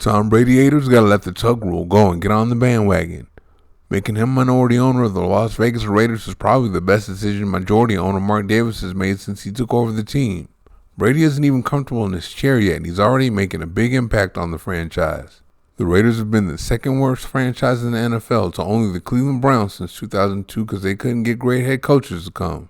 Tom Brady haters gotta let the Tug rule go and get on the bandwagon. Making him minority owner of the Las Vegas Raiders is probably the best decision majority owner Mark Davis has made since he took over the team. Brady isn't even comfortable in his chair yet, and he's already making a big impact on the franchise. The Raiders have been the second worst franchise in the NFL to only the Cleveland Browns since 2002 because they couldn't get great head coaches to come.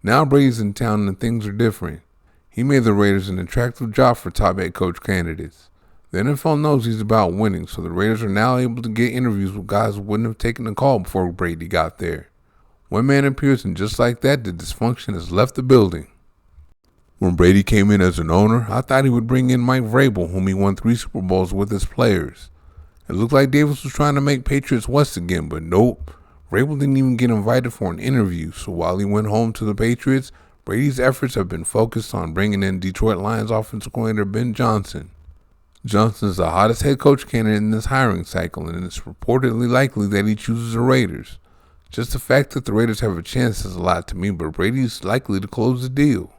Now Brady's in town and things are different. He made the Raiders an attractive job for top head coach candidates. The NFL knows he's about winning, so the Raiders are now able to get interviews with guys who wouldn't have taken the call before Brady got there. One man appears, and just like that, the dysfunction has left the building. When Brady came in as an owner, I thought he would bring in Mike Vrabel, whom he won 3 Super Bowls with his players. It looked like Davis was trying to make Patriots West again, but nope. Vrabel didn't even get invited for an interview, so while he went home to the Patriots, Brady's efforts have been focused on bringing in Detroit Lions offensive coordinator Ben Johnson. Johnson is the hottest head coach candidate in this hiring cycle, and it's reportedly likely that he chooses the Raiders. Just the fact that the Raiders have a chance says a lot to me, but Brady's likely to close the deal.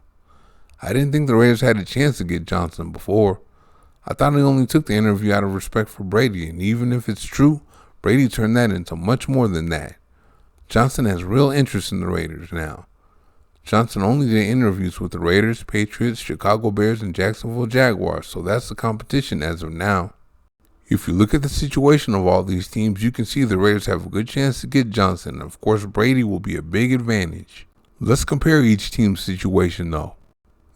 I didn't think the Raiders had a chance to get Johnson before. I thought he only took the interview out of respect for Brady, and even if it's true, Brady turned that into much more than that. Johnson has real interest in the Raiders now. Johnson only did interviews with the Raiders, Patriots, Chicago Bears, and Jacksonville Jaguars, so that's the competition as of now. If you look at the situation of all these teams, you can see the Raiders have a good chance to get Johnson, and of course Brady will be a big advantage. Let's compare each team's situation though.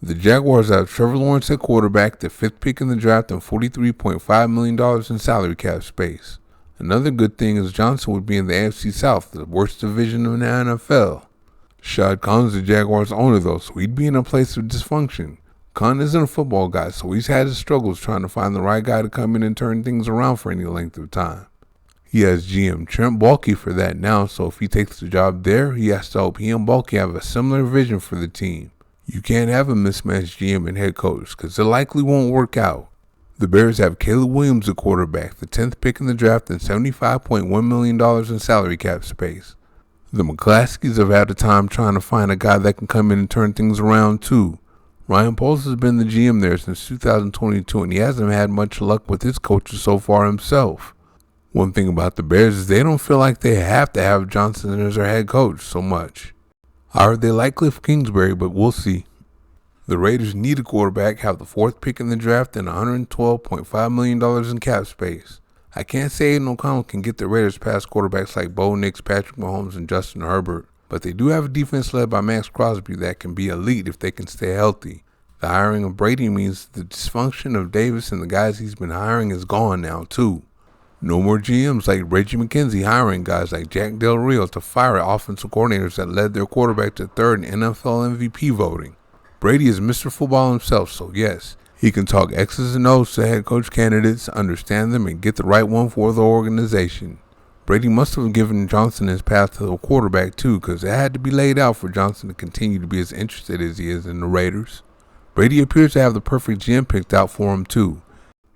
The Jaguars have Trevor Lawrence at quarterback, the 5th pick in the draft, and $43.5 million in salary cap space. Another good thing is Johnson would be in the AFC South, the worst division in the NFL. Shad Khan's the Jaguars owner though, so he'd be in a place of dysfunction. Khan isn't a football guy, so he's had his struggles trying to find the right guy to come in and turn things around for any length of time. He has GM Trent Baalke for that now, so if he takes the job there, he has to hope he and Baalke have a similar vision for the team. You can't have a mismatched GM and head coach, because it likely won't work out. The Bears have Caleb Williams at quarterback, the 10th pick in the draft, and $75.1 million in salary cap space. The McClaskeys have had a time trying to find a guy that can come in and turn things around too. Ryan Poles has been the GM there since 2022, and he hasn't had much luck with his coaches so far himself. One thing about the Bears is they don't feel like they have to have Johnson as their head coach so much. I heard they like Cliff Kingsbury, but we'll see. The Raiders need a quarterback, have the 4th pick in the draft, and $112.5 million in cap space. I can't say Aiden O'Connell can get the Raiders past quarterbacks like Bo Nix, Patrick Mahomes, and Justin Herbert, but they do have a defense led by Max Crosby that can be elite if they can stay healthy. The hiring of Brady means the dysfunction of Davis and the guys he's been hiring is gone now too. No more GMs like Reggie McKenzie hiring guys like Jack Del Rio to fire offensive coordinators that led their quarterback to 3rd in NFL MVP voting. Brady is Mr. Football himself, so yes, he can talk X's and O's to head coach candidates, understand them, and get the right one for the organization. Brady must have given Johnson his path to the quarterback too, because it had to be laid out for Johnson to continue to be as interested as he is in the Raiders. Brady appears to have the perfect GM picked out for him too.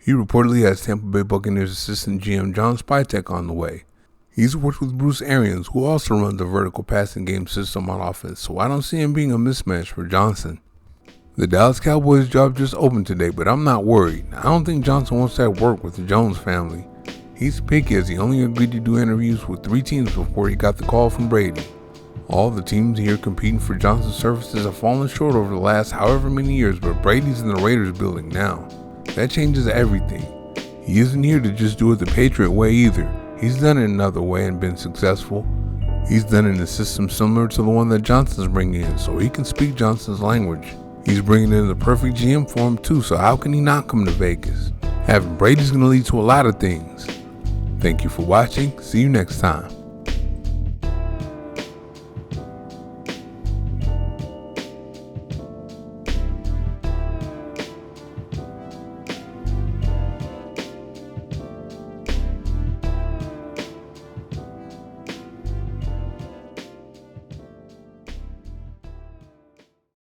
He reportedly has Tampa Bay Buccaneers assistant GM John Spytek on the way. He's worked with Bruce Arians, who also runs a vertical passing game system on offense, so I don't see him being a mismatch for Johnson. The Dallas Cowboys job just opened today, but I'm not worried. I don't think Johnson wants to have work with the Jones family. He's picky as he only agreed to do interviews with 3 teams before he got the call from Brady. All the teams here competing for Johnson's services have fallen short over the last however many years, but Brady's in the Raiders building now. That changes everything. He isn't here to just do it the Patriot way either. He's done it another way and been successful. He's done it in a system similar to the one that Johnson's bringing in, so he can speak Johnson's language. He's bringing in the perfect GM for him too, so how can he not come to Vegas? Having Brady's going to lead to a lot of things. Thank you for watching. See you next time.